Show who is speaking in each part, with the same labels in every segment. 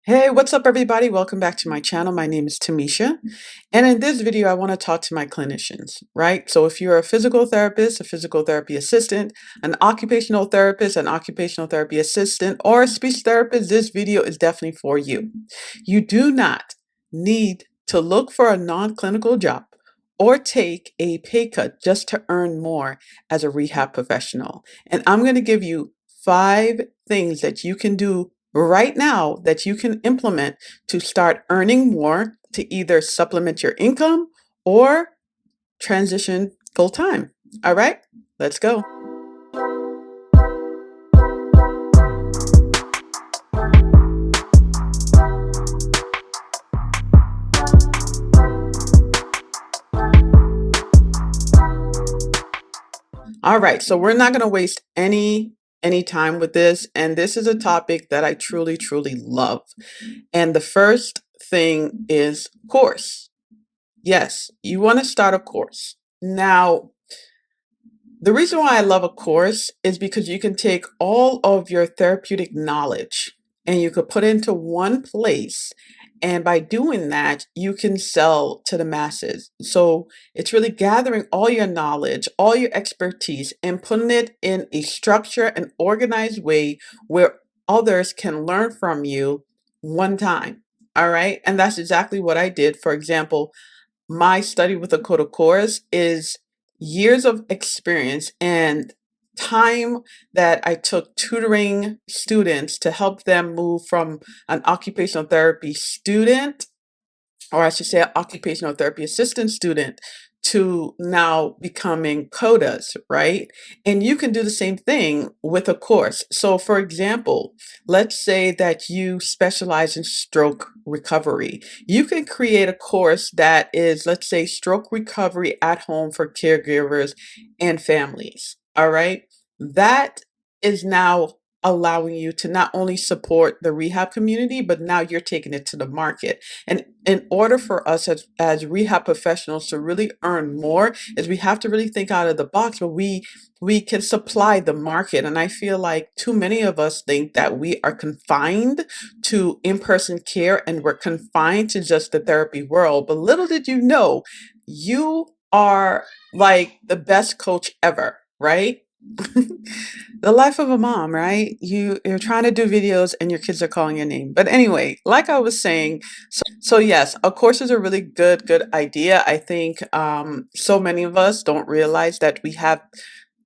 Speaker 1: Hey, what's up, everybody? Welcome back to my channel. My name is Tamisha, and in this video, I want to talk to my clinicians, right? So if you're a physical therapist, a physical therapy assistant, an occupational therapist, an occupational therapy assistant, or a speech therapist, this video is definitely for you. You do not need to look for a non-clinical job or take a pay cut just to earn more as a rehab professional. And I'm going to give you 5 things that you can do right now that you can implement to start earning more to either supplement your income or transition full time. All right, let's go. All right, so we're not going to waste any time with this, and this is a topic that I truly love. And the first thing is course. Yes, you want to start a course. Now, the reason why I love a course is because you can take all of your therapeutic knowledge and you could put it into one place. And by doing that, you can sell to the masses. So it's really gathering all your knowledge, all your expertise, and putting it in a structured and organized way where others can learn from you one time. All right. And that's exactly what I did. For example, my study with a Coda course is years of experience and time that I took tutoring students to help them move from an occupational therapy student, or I should say an occupational therapy assistant student, to now becoming codas, right? And you can do the same thing with a course. So for example, let's say that you specialize in stroke recovery. You can create a course that is, let's say, stroke recovery at home for caregivers and families. All right. That is now allowing you to not only support the rehab community, but now you're taking it to the market. And in order for us as rehab professionals to really earn more, is we have to really think out of the box, but we can supply the market. And I feel like too many of us think that we are confined to in-person care and we're confined to just the therapy world. But little did you know, you are like the best coach ever, right? The life of a mom, right? You're trying to do videos and your kids are calling your name. But anyway, like I was saying, so yes, a course is a really good idea. I think so many of us don't realize that we have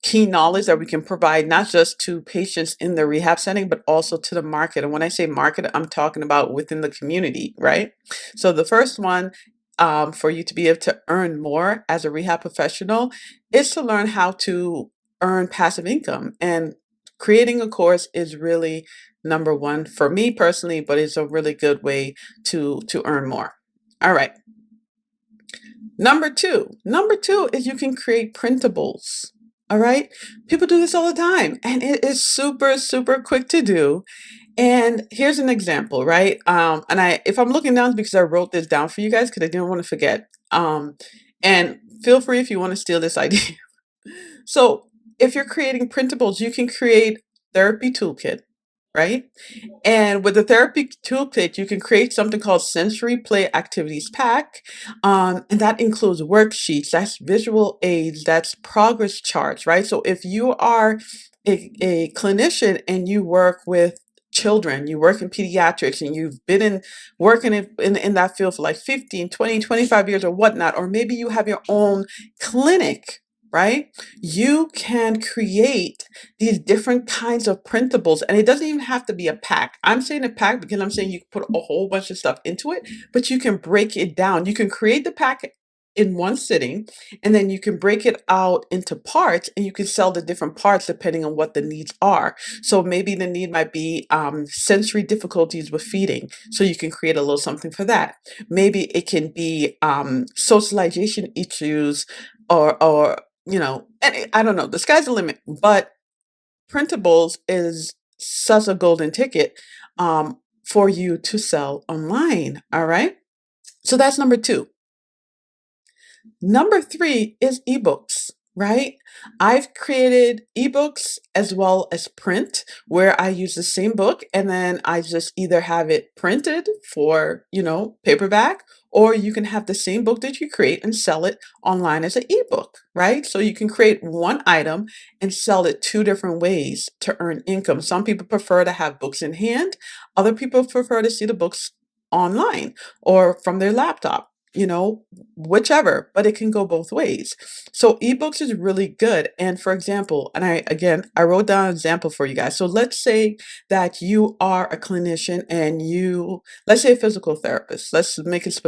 Speaker 1: key knowledge that we can provide not just to patients in the rehab setting, but also to the market. And when I say market, I'm talking about within the community, right? So the first one, for you to be able to earn more as a rehab professional is to learn how to earn passive income. And creating a course is really number one for me personally, but it's a really good way to earn more. All right. Number two is you can create printables. All right. People do this all the time and it is super quick to do. And here's an example, right? And if I'm looking down, it's because I wrote this down for you guys because I didn't want to forget. And feel free if you want to steal this idea. So if you're creating printables, you can create therapy toolkit, right? And with the therapy toolkit, you can create something called sensory play activities pack. And that includes worksheets, that's visual aids, that's progress charts, right? So if you are a clinician and you work with children, you work in pediatrics and you've been working in that field for like 15, 20, 25 years or whatnot, or maybe you have your own clinic, right? You can create these different kinds of printables, and it doesn't even have to be a pack. I'm saying a pack because I'm saying you can put a whole bunch of stuff into it, but you can break it down. You can create the pack in one sitting, and then you can break it out into parts and you can sell the different parts depending on what the needs are. So maybe the need might be sensory difficulties with feeding, so you can create a little something for that. Maybe it can be socialization issues, or and I don't know, the sky's the limit. But printables is such a golden ticket for you to sell online. All right. So that's number two. Number three is ebooks. right? I've created ebooks as well as print where I use the same book and then I just either have it printed for, paperback, or you can have the same book that you create and sell it online as an ebook, right? So you can create one item and sell it two different ways to earn income. Some people prefer to have books in hand, other people prefer to see the books online or from their laptop. Whichever, but it can go both ways. So ebooks is really good. And for example, and I wrote down an example for you guys. So let's say that you are a clinician and let's say a physical therapist. Let's make it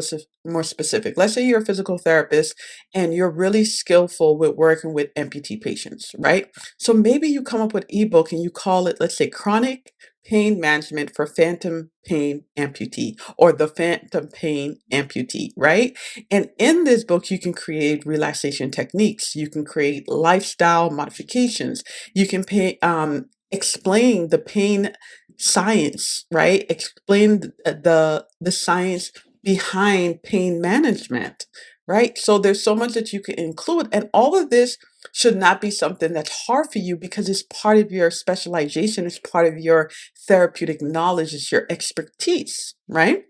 Speaker 1: more specific. Let's say you're a physical therapist and you're really skillful with working with amputee patients, right? So maybe you come up with ebook and you call it, let's say, chronic pain management for phantom pain amputee or the phantom pain amputee, right? And in this book, you can create relaxation techniques. You can create lifestyle modifications. You can explain the pain science, right? Explain the science behind pain management, right? So there's so much that you can include, and all of this should not be something that's hard for you because it's part of your specialization. It's part of your therapeutic knowledge. It's your expertise, right?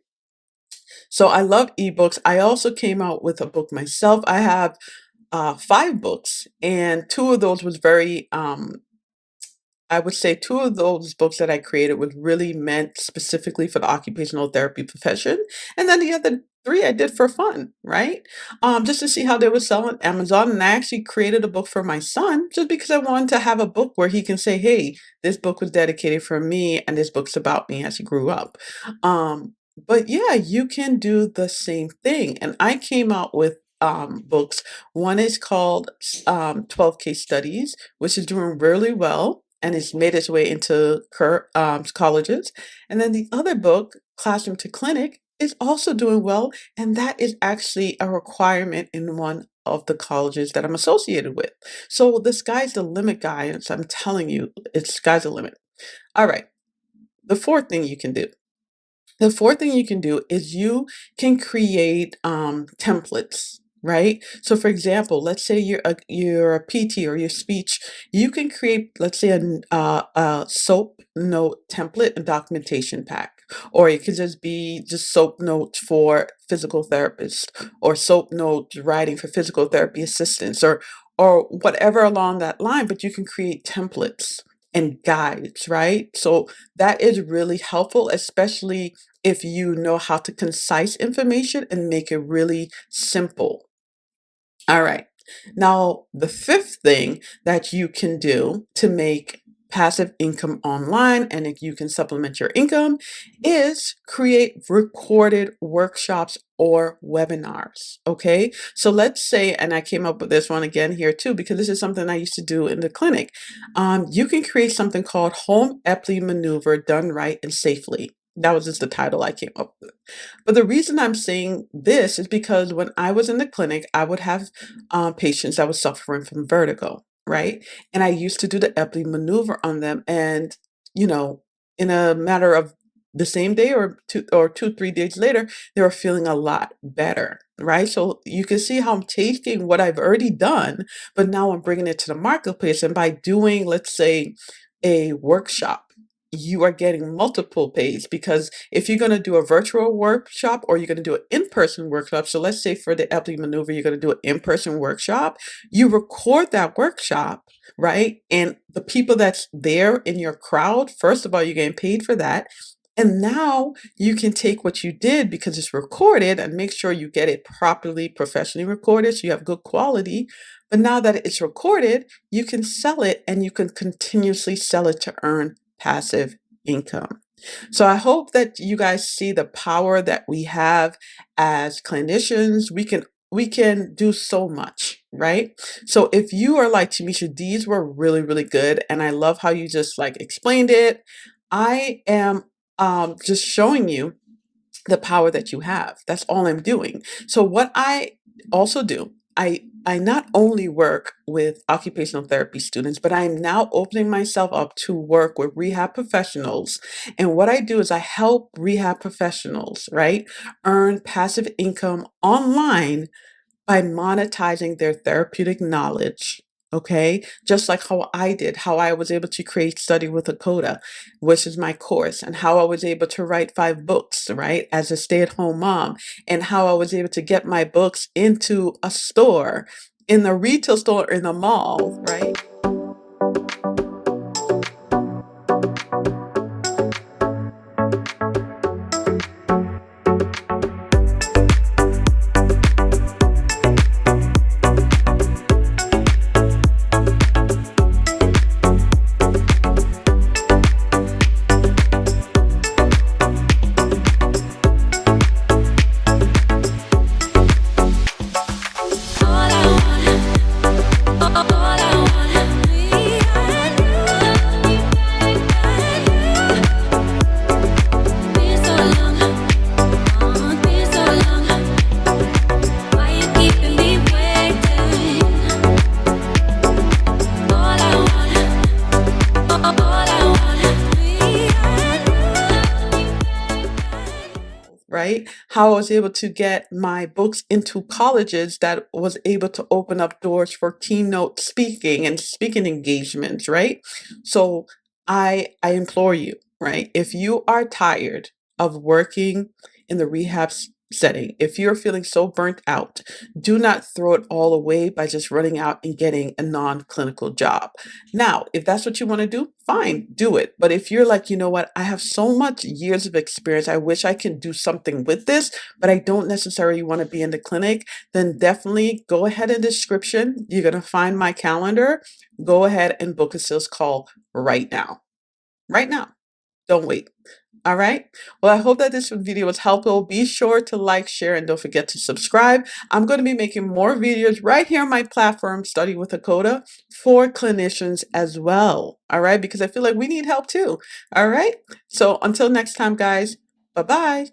Speaker 1: So I love ebooks. I also came out with a book myself. I have five books, and two of those was very I would say two of those books that I created was really meant specifically for the occupational therapy profession. And then the other three I did for fun, right? Just to see how they were selling Amazon. And I actually created a book for my son just because I wanted to have a book where he can say, hey, this book was dedicated for me and this book's about me as he grew up. But yeah, you can do the same thing. And I came out with books. One is called 12 Case Studies, which is doing really well and it's made its way into colleges. And then the other book, Classroom to Clinic, is also doing well, and that is actually a requirement in one of the colleges that I'm associated with. So the sky's the limit, guys. I'm telling you, it's sky's the limit. All right. The fourth thing you can do. The fourth thing you can do is you can create templates, right? So for example, let's say you're a PT or your speech, you can create, let's say, a SOAP note template and documentation pack, or it could just be just SOAP notes for physical therapists, or SOAP notes writing for physical therapy assistants, or whatever along that line. But you can create templates and guides, right? So that is really helpful, especially if you know how to concise information and make it really simple. All right. Now, the fifth thing that you can do to make passive income online and if you can supplement your income is create recorded workshops or webinars. Okay. So let's say, and I came up with this one again here too, because this is something I used to do in the clinic. You can create something called Home Epley Maneuver Done Right and Safely. That was just the title I came up with. But the reason I'm saying this is because when I was in the clinic, I would have patients that was suffering from vertigo, right? And I used to do the Epley maneuver on them, and you know, in a matter of the same day or 3 days later, they were feeling a lot better, right? So you can see how I'm taking what I've already done, but now I'm bringing it to the marketplace, and by doing, let's say, a workshop, you are getting multiple pays because if you're going to do a virtual workshop or you're going to do an in-person workshop, so let's say for the Epley maneuver, you're going to do an in-person workshop, you record that workshop, right? And the people that's there in your crowd, first of all, you're getting paid for that. And now you can take what you did because it's recorded and make sure you get it properly, professionally recorded so you have good quality. But now that it's recorded, you can sell it and you can continuously sell it to earn passive income. So I hope that you guys see the power that we have as clinicians. We can do so much, right? So if you are like Tamisha, these were really, really good. And I love how you just like explained it. I am just showing you the power that you have. That's all I'm doing. So what I also do, I not only work with occupational therapy students, but I'm now opening myself up to work with rehab professionals. And what I do is I help rehab professionals, right, earn passive income online by monetizing their therapeutic knowledge Okay, just like how I did, how I was able to create Study with a Coda, which is my course, and how I was able to write 5 books, right, as a stay-at-home mom, and how I was able to get my books into a store, in the retail store, in the mall, right? Right? How I was able to get my books into colleges that was able to open up doors for keynote speaking and speaking engagements, right? So I implore you, right? If you are tired of working in the rehab setting, if you're feeling so burnt out, do not throw it all away by just running out and getting a non-clinical job. Now, if that's what you want to do, fine, do it. But if you're like, you know what, I have so much years of experience, I wish I could do something with this, but I don't necessarily want to be in the clinic, then definitely go ahead in the description. You're going to find my calendar. Go ahead and book a sales call right now. Right now. Don't wait. All right. Well, I hope that this video was helpful. Be sure to like, share, and don't forget to subscribe. I'm going to be making more videos right here on my platform, Study with a Coda, for clinicians as well. All right. Because I feel like we need help too. All right. So until next time, guys, bye-bye.